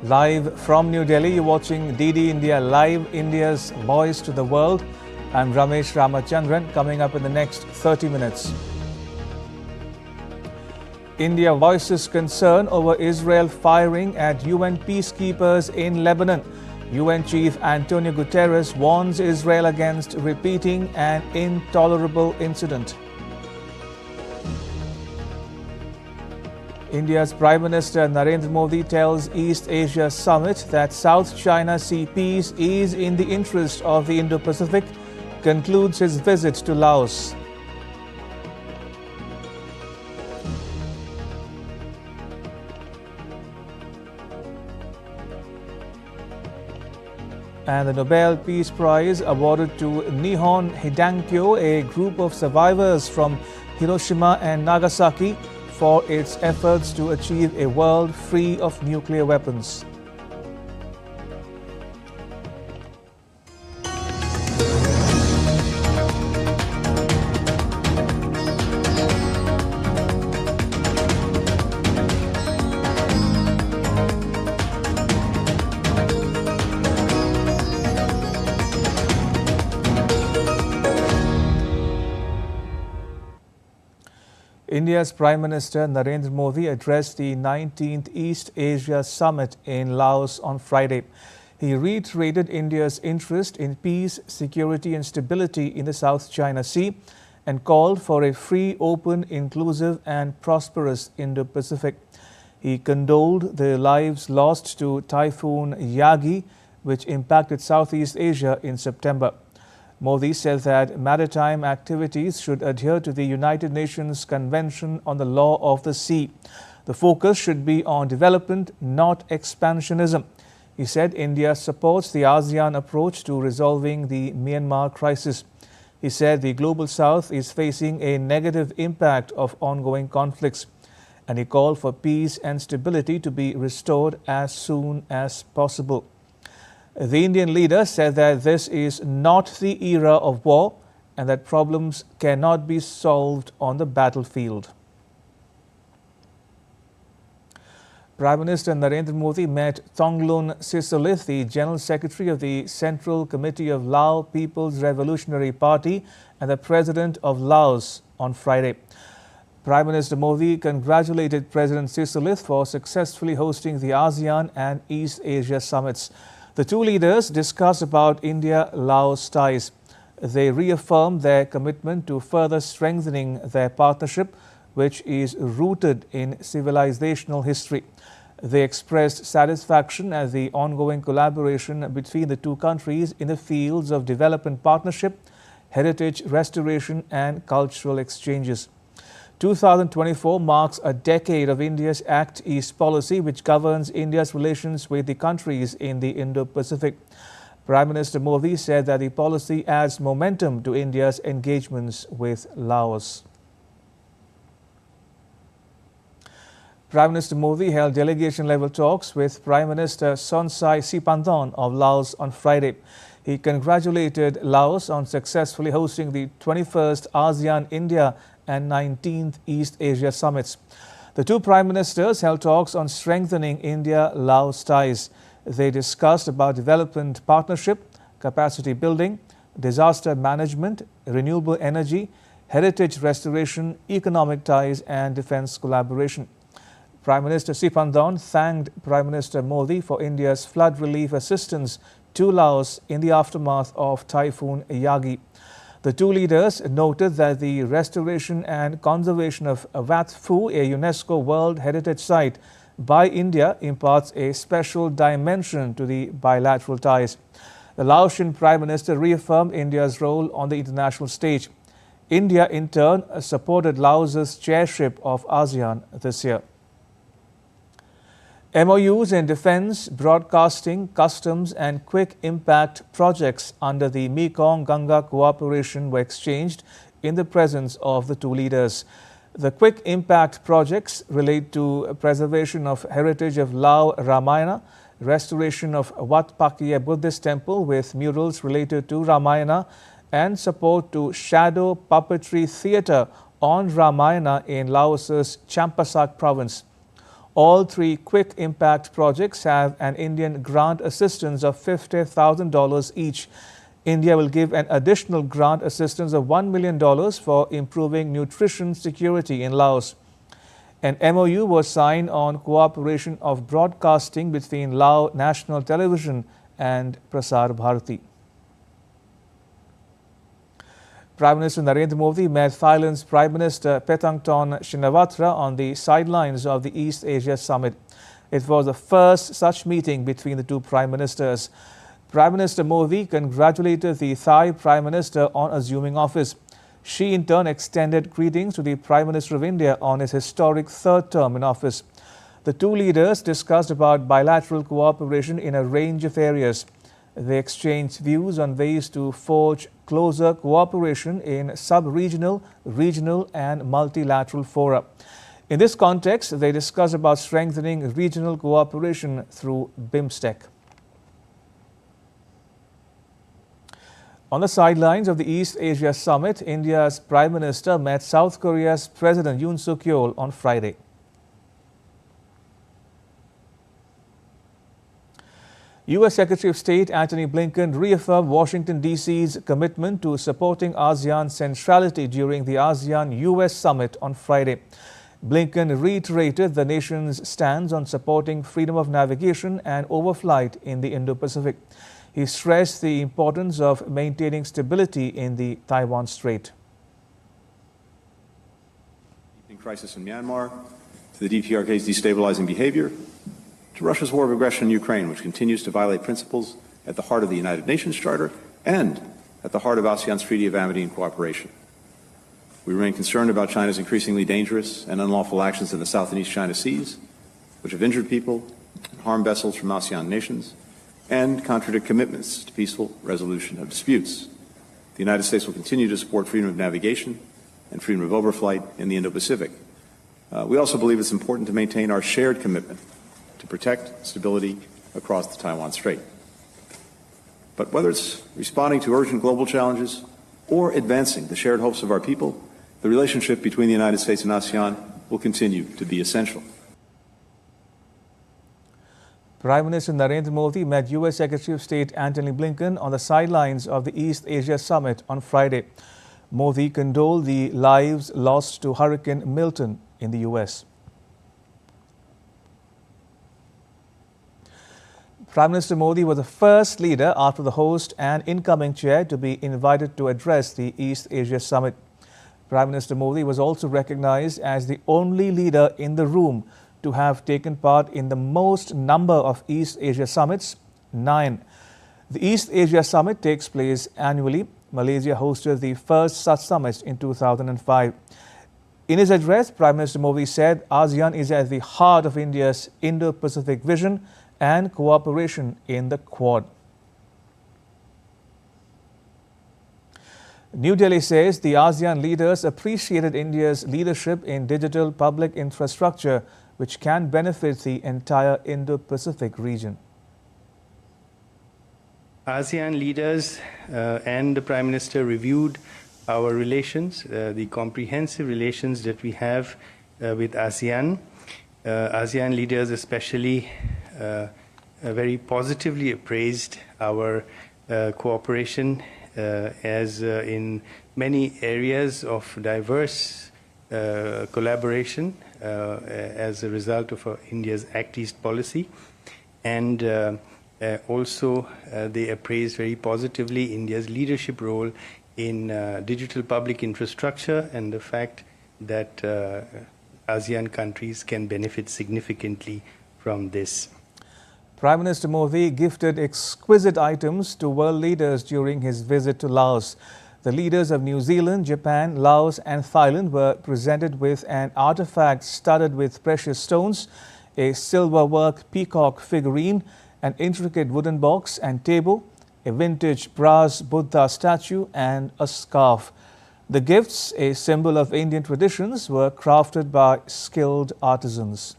Live from New Delhi, you're watching DD India Live, India's voice to the world. I'm Ramesh Ramachandran. Coming up in the next 30 minutes. India voices concern over Israel firing at UN peacekeepers in Lebanon. UN Chief Antonio Guterres warns Israel against repeating an intolerable incident. India's Prime Minister Narendra Modi tells East Asia Summit that South China Sea peace is in the interest of the Indo-Pacific, concludes his visit to Laos. And the Nobel Peace Prize awarded to Nihon Hidankyo, a group of survivors from Hiroshima and Nagasaki, for its efforts to achieve a world free of nuclear weapons. India's Prime Minister Narendra Modi addressed the 19th East Asia Summit in Laos on Friday. He reiterated India's interest in peace, security and stability in the South China Sea and called for a free, open, inclusive and prosperous Indo-Pacific. He condoled the lives lost to Typhoon Yagi, which impacted Southeast Asia in September. Modi said that maritime activities should adhere to the United Nations Convention on the Law of the Sea. The focus should be on development, not expansionism. He said India supports the ASEAN approach to resolving the Myanmar crisis. He said the Global South is facing a negative impact of ongoing conflicts, and he called for peace and stability to be restored as soon as possible. The Indian leader said that this is not the era of war and that problems cannot be solved on the battlefield. Prime Minister Narendra Modi met Thongloun Sisoulith, the General Secretary of the Central Committee of Lao People's Revolutionary Party and the President of Laos on Friday. Prime Minister Modi congratulated President Sisoulith for successfully hosting the ASEAN and East Asia summits. The two leaders discussed about India-Laos ties. They reaffirmed their commitment to further strengthening their partnership, which is rooted in civilizational history. They expressed satisfaction at the ongoing collaboration between the two countries in the fields of development partnership, heritage restoration and cultural exchanges. 2024 marks a decade of India's Act East policy, which governs India's relations with the countries in the Indo-Pacific. Prime Minister Modi said that the policy adds momentum to India's engagements with Laos. Prime Minister Modi held delegation-level talks with Prime Minister Sonsai Siphandone of Laos on Friday. He congratulated Laos on successfully hosting the 21st ASEAN-India and 19th East Asia summits. The two prime ministers held talks on strengthening India-Laos ties. They discussed about development partnership, capacity building, disaster management, renewable energy, heritage restoration, economic ties and defense collaboration. Prime Minister Siphandone thanked Prime Minister Modi for India's flood relief assistance to Laos in the aftermath of Typhoon Yagi. The two leaders noted that the restoration and conservation of Wat Pho, a UNESCO World Heritage Site, by India imparts a special dimension to the bilateral ties. The Laotian Prime Minister reaffirmed India's role on the international stage. India, in turn, supported Laos's chairship of ASEAN this year. MOUs in defense, broadcasting, customs and quick impact projects under the Mekong-Ganga cooperation were exchanged in the presence of the two leaders. The quick impact projects relate to preservation of heritage of Lao Ramayana, restoration of Wat Phakya Buddhist temple with murals related to Ramayana, and support to shadow puppetry theatre on Ramayana in Laos's Champasak province. All three quick impact projects have an Indian grant assistance of $50,000 each. India will give an additional grant assistance of $1 million for improving nutrition security in Laos. An MOU was signed on cooperation of broadcasting between Lao National Television and Prasar Bharati. Prime Minister Narendra Modi met Thailand's Prime Minister Petangton Shinawatra on the sidelines of the East Asia Summit. It was the first such meeting between the two Prime Ministers. Prime Minister Modi congratulated the Thai Prime Minister on assuming office. She in turn extended greetings to the Prime Minister of India on his historic third term in office. The two leaders discussed about bilateral cooperation in a range of areas. They exchanged views on ways to forge closer cooperation in sub-regional, regional and multilateral fora. In this context, they discussed about strengthening regional cooperation through BIMSTEC. On the sidelines of the East Asia Summit, India's Prime Minister met South Korea's President Yoon Suk-yeol on Friday. U.S. Secretary of State Antony Blinken reaffirmed Washington, D.C.'s commitment to supporting ASEAN centrality during the ASEAN-US Summit on Friday. Blinken reiterated the nation's stance on supporting freedom of navigation and overflight in the Indo-Pacific. He stressed the importance of maintaining stability in the Taiwan Strait. Crisis in Myanmar, to the DPRK's destabilizing behavior, to Russia's war of aggression in Ukraine, which continues to violate principles at the heart of the United Nations Charter and at the heart of ASEAN's Treaty of Amity and Cooperation. We remain concerned about China's increasingly dangerous and unlawful actions in the South and East China Seas, which have injured people and harmed vessels from ASEAN nations, and contradict commitments to peaceful resolution of disputes. The United States will continue to support freedom of navigation and freedom of overflight in the Indo-Pacific. We also believe it's important to maintain our shared commitment to protect stability across the Taiwan Strait. But whether it's responding to urgent global challenges or advancing the shared hopes of our people, the relationship between the United States and ASEAN will continue to be essential. Prime Minister Narendra Modi met U.S. Secretary of State Antony Blinken on the sidelines of the East Asia Summit on Friday. Modi condoled the lives lost to Hurricane Milton in the U.S. Prime Minister Modi was the first leader after the host and incoming chair to be invited to address the East Asia Summit. Prime Minister Modi was also recognized as the only leader in the room to have taken part in the most number of East Asia summits, 9. The East Asia Summit takes place annually. Malaysia hosted the first such summit in 2005. In his address, Prime Minister Modi said ASEAN is at the heart of India's Indo-Pacific vision and cooperation in the Quad. New Delhi says the ASEAN leaders appreciated India's leadership in digital public infrastructure, which can benefit the entire Indo-Pacific region. ASEAN leaders and the Prime Minister reviewed our relations, the comprehensive relations that we have with ASEAN. ASEAN leaders especially very positively appraised our cooperation as in many areas of diverse collaboration as a result of India's Act East policy, and also they appraised very positively India's leadership role in digital public infrastructure and the fact that ASEAN countries can benefit significantly from this. Prime Minister Modi gifted exquisite items to world leaders during his visit to Laos. The leaders of New Zealand, Japan, Laos and Thailand were presented with an artifact studded with precious stones, a silver-work peacock figurine, an intricate wooden box and table, a vintage brass Buddha statue and a scarf. The gifts, a symbol of Indian traditions, were crafted by skilled artisans.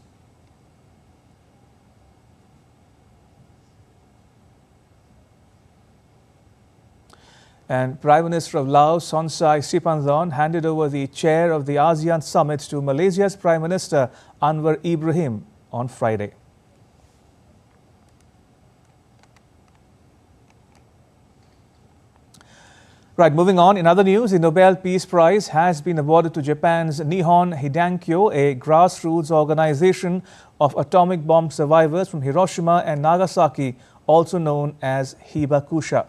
And Prime Minister of Laos, Sonsai Siphandhorn, handed over the chair of the ASEAN Summit to Malaysia's Prime Minister Anwar Ibrahim on Friday. Right, moving on. In other news, the Nobel Peace Prize has been awarded to Japan's Nihon Hidankyo, a grassroots organization of atomic bomb survivors from Hiroshima and Nagasaki, also known as Hibakusha.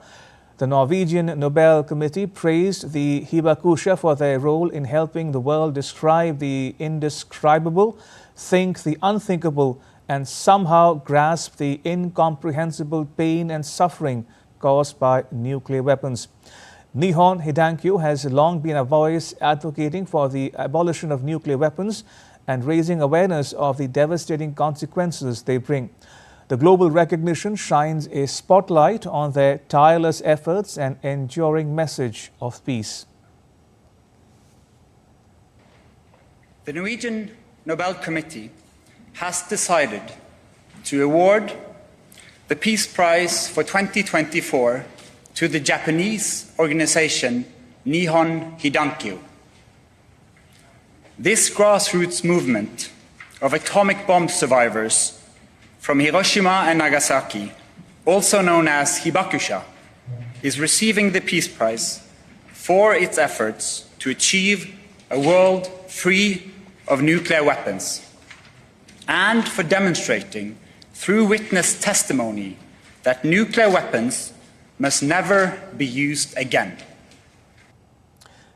The Norwegian Nobel Committee praised the Hibakusha for their role in helping the world describe the indescribable, think the unthinkable, and somehow grasp the incomprehensible pain and suffering caused by nuclear weapons. Nihon Hidankyo has long been a voice advocating for the abolition of nuclear weapons and raising awareness of the devastating consequences they bring. The global recognition shines a spotlight on their tireless efforts and enduring message of peace. The Norwegian Nobel Committee has decided to award the Peace Prize for 2024 to the Japanese organization Nihon Hidankyo. This grassroots movement of atomic bomb survivors from Hiroshima and Nagasaki, also known as Hibakusha, is receiving the Peace Prize for its efforts to achieve a world free of nuclear weapons and for demonstrating through witness testimony that nuclear weapons must never be used again.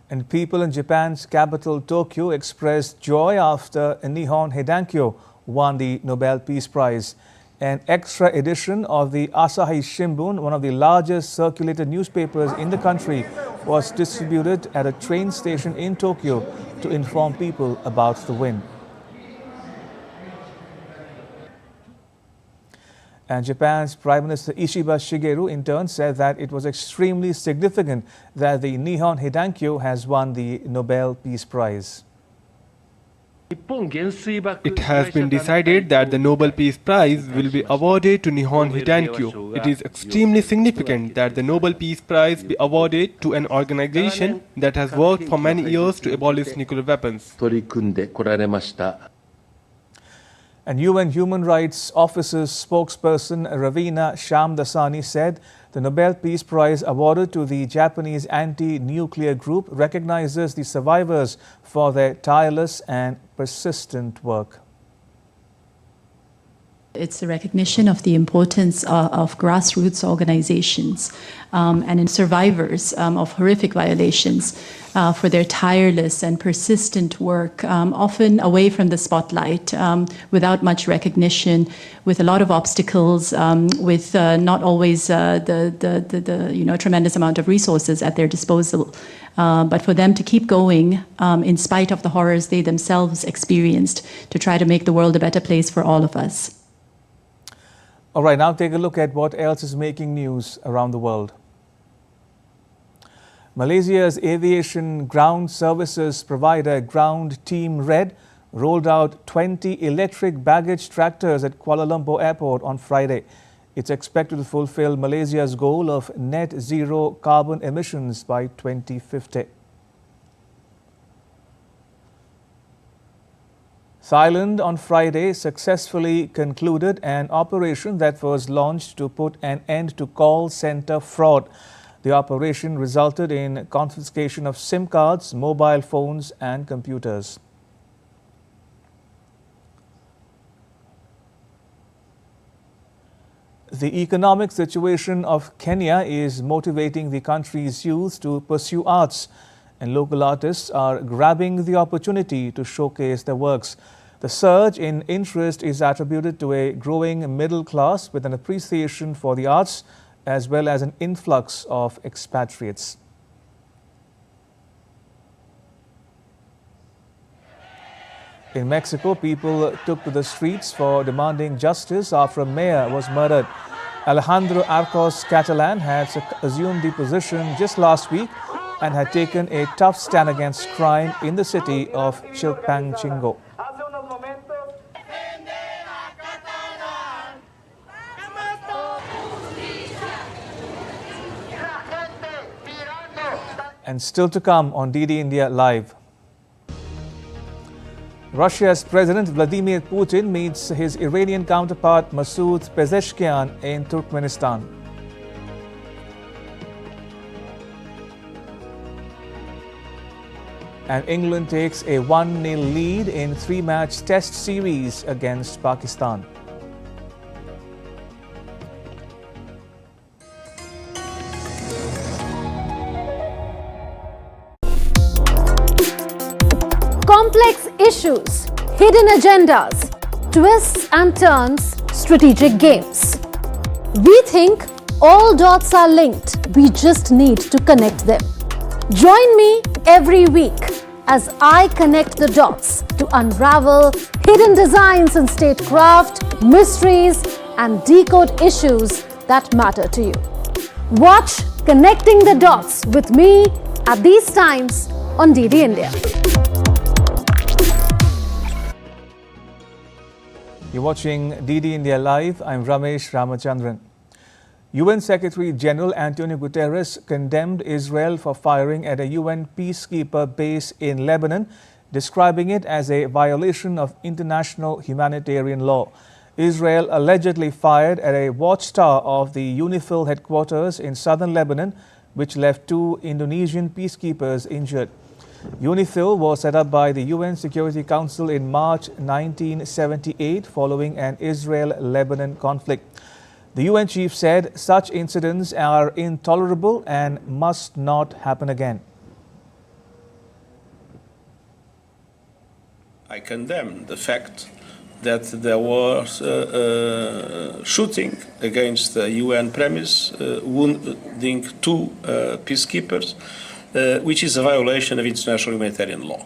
And people in Japan's capital, Tokyo, expressed joy after Nihon Hidankyo won the Nobel Peace Prize. An extra edition of the Asahi Shimbun, one of the largest circulated newspapers in the country, was distributed at a train station in Tokyo to inform people about the win. And Japan's Prime Minister Ishiba Shigeru in turn said that it was extremely significant that the Nihon Hidankyo has won the Nobel Peace Prize. It has been decided that the Nobel Peace Prize will be awarded to Nihon Hidankyo. It is extremely significant that the Nobel Peace Prize be awarded to an organization that has worked for many years to abolish nuclear weapons. And UN Human Rights Office's spokesperson Ravina Shamdasani said the Nobel Peace Prize awarded to the Japanese anti-nuclear group recognizes the survivors for their tireless and persistent work. It's a recognition of the importance of grassroots organizations and in survivors of horrific violations for their tireless and persistent work, often away from the spotlight, without much recognition, with a lot of obstacles, with not always the tremendous amount of resources at their disposal. But for them to keep going in spite of the horrors they themselves experienced to try to make the world a better place for all of us. All right, now take a look at what else is making news around the world. Malaysia's aviation ground services provider Ground Team Red rolled out 20 electric baggage tractors at Kuala Lumpur Airport on Friday. It's expected to fulfill Malaysia's goal of net zero carbon emissions by 2050. Thailand on Friday successfully concluded an operation that was launched to put an end to call center fraud. The operation resulted in confiscation of SIM cards, mobile phones and computers. The economic situation of Kenya is motivating the country's youth to pursue arts, and local artists are grabbing the opportunity to showcase their works. The surge in interest is attributed to a growing middle class with an appreciation for the arts, as well as an influx of expatriates. In Mexico, people took to the streets for demanding justice after a mayor was murdered. Alejandro Arcos Catalan had assumed the position just last week and had taken a tough stand against crime in the city of Chilpancingo. And still to come on DD India Live. Russia's President Vladimir Putin meets his Iranian counterpart Masoud Pezeshkian in Turkmenistan. And England takes a 1-0 lead in 3-match test series against Pakistan. Complex issues, hidden agendas, twists and turns, strategic games. We think all dots are linked. We just need to connect them. Join me every week as I connect the dots to unravel hidden designs in statecraft, mysteries, and decode issues that matter to you. Watch Connecting the Dots with me at these times on DD India. You're watching DD India Live. I'm Ramesh Ramachandran. UN Secretary General Antonio Guterres condemned Israel for firing at a UN peacekeeper base in Lebanon, describing it as a violation of international humanitarian law. Israel allegedly fired at a watchtower of the UNIFIL headquarters in southern Lebanon, which left 2 Indonesian peacekeepers injured. UNIFIL was set up by the UN Security Council in March 1978 following an Israel-Lebanon conflict. The UN chief said such incidents are intolerable and must not happen again. I condemn the fact that there was shooting against the UN premise, wounding 2 peacekeepers, which is a violation of international humanitarian law.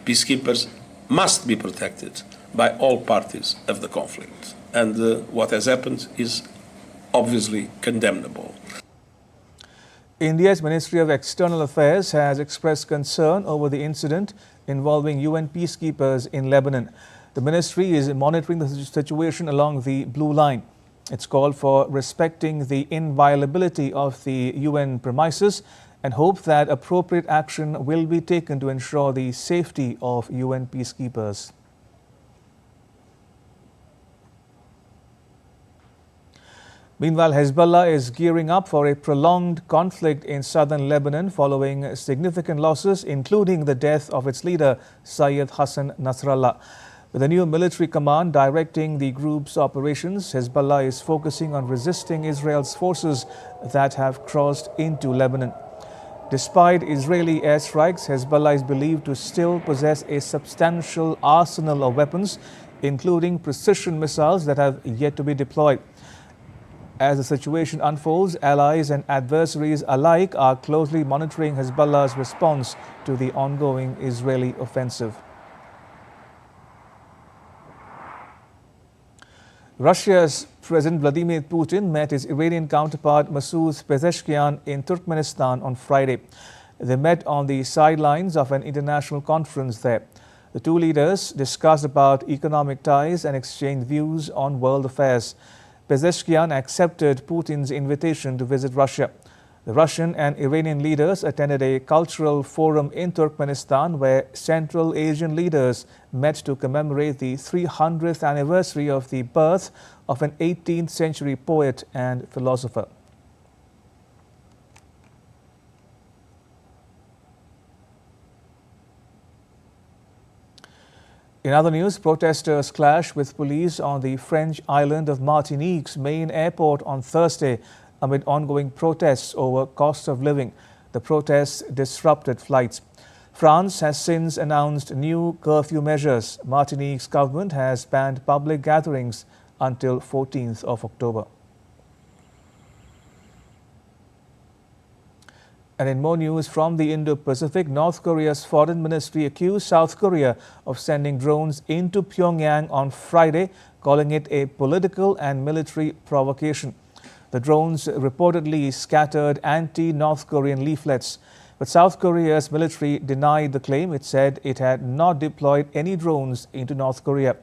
Peacekeepers must be protected by all parties of the conflict. And what has happened is obviously condemnable. India's Ministry of External Affairs has expressed concern over the incident involving UN peacekeepers in Lebanon. The ministry is monitoring the situation along the Blue Line. It's called for respecting the inviolability of the UN premises and hope that appropriate action will be taken to ensure the safety of UN peacekeepers. Meanwhile, Hezbollah is gearing up for a prolonged conflict in southern Lebanon following significant losses, including the death of its leader, Syed Hassan Nasrallah. With a new military command directing the group's operations, Hezbollah is focusing on resisting Israel's forces that have crossed into Lebanon. Despite Israeli airstrikes, Hezbollah is believed to still possess a substantial arsenal of weapons, including precision missiles that have yet to be deployed. As the situation unfolds, allies and adversaries alike are closely monitoring Hezbollah's response to the ongoing Israeli offensive. Russia's President Vladimir Putin met his Iranian counterpart Masoud Pezeshkian in Turkmenistan on Friday. They met on the sidelines of an international conference there. The 2 leaders discussed about economic ties and exchanged views on world affairs. Pezeshkian accepted Putin's invitation to visit Russia. The Russian and Iranian leaders attended a cultural forum in Turkmenistan where Central Asian leaders met to commemorate the 300th anniversary of the birth of an 18th century poet and philosopher. In other news, protesters clashed with police on the French island of Martinique's main airport on Thursday amid ongoing protests over cost of living. The protests disrupted flights. France has since announced new curfew measures. Martinique's government has banned public gatherings until 14th of October. And in more news from the Indo-Pacific, North Korea's foreign ministry accused South Korea of sending drones into Pyongyang on Friday, calling it a political and military provocation. The drones reportedly scattered anti-North Korean leaflets. But South Korea's military denied the claim. It said it had not deployed any drones into North Korea.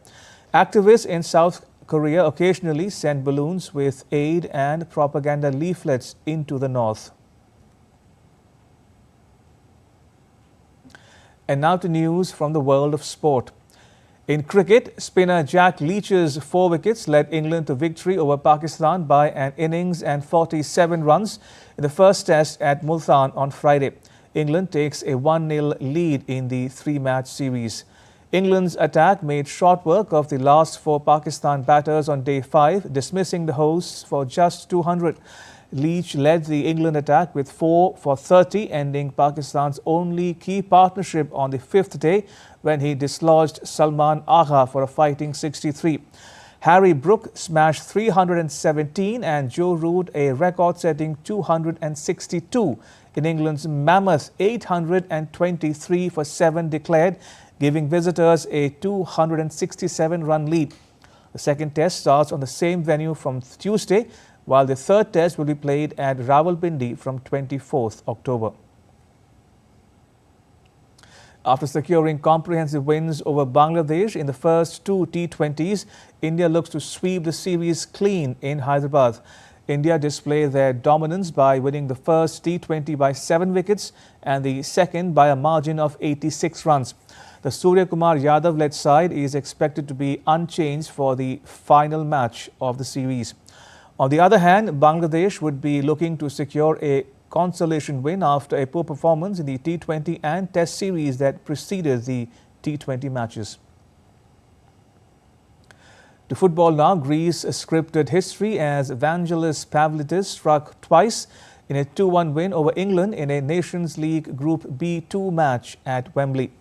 Activists in South Korea occasionally send balloons with aid and propaganda leaflets into the north. And now to news from the world of sport. In cricket, spinner Jack Leach's 4 wickets led England to victory over Pakistan by an innings and 47 runs in the first test at Multan on Friday. England takes a 1-0 lead in the 3-match series. England's attack made short work of the last 4 Pakistan batters on day 5, dismissing the hosts for just 200. Leach led the England attack with 4 for 30, ending Pakistan's only key partnership on the 5th day when he dislodged Salman Agha for a fighting 63. Harry Brook smashed 317 and Joe Root a record-setting 262 in England's mammoth 823 for 7 declared, giving visitors a 267-run lead. The second test starts on the same venue from Tuesday, while the third test will be played at Rawalpindi from 24th October. After securing comprehensive wins over Bangladesh in the first 2 T20s, India looks to sweep the series clean in Hyderabad. India displayed their dominance by winning the first T20 by 7 wickets and the second by a margin of 86 runs. The Surya Kumar Yadav-led side is expected to be unchanged for the final match of the series. On the other hand, Bangladesh would be looking to secure a consolation win after a poor performance in the T20 and Test series that preceded the T20 matches. To football now, Greece scripted history as Evangelos Pavlidis struck twice in a 2-1 win over England in a Nations League Group B2 match at Wembley.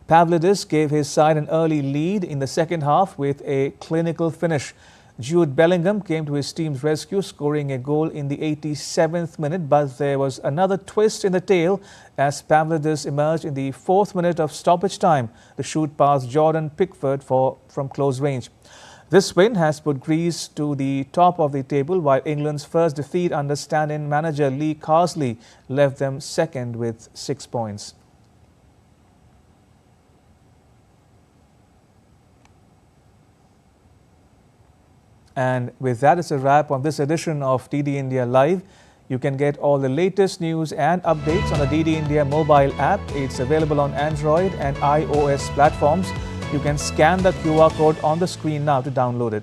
Pavlidis gave his side an early lead in the second half with a clinical finish. Jude Bellingham came to his team's rescue, scoring a goal in the 87th minute, but there was another twist in the tale as Pavlidis emerged in the 4th minute of stoppage time to shoot past Jordan Pickford from close range. This win has put Greece to the top of the table, while England's first defeat under stand-in manager Lee Carsley left them second with 6 points. And with that, it's a wrap on this edition of DD India Live. You can get all the latest news and updates on the DD India mobile app. It's available on Android and iOS platforms. You can scan the QR code on the screen now to download it.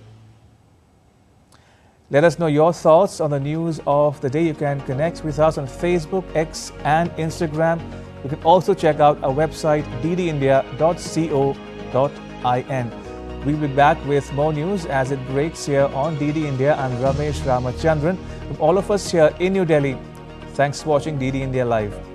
Let us know your thoughts on the news of the day. You can connect with us on Facebook, X and Instagram. You can also check out our website ddindia.co.in. We'll be back with more news as it breaks here on DD India. I'm Ramesh Ramachandran. From all of us here in New Delhi, thanks for watching DD India Live.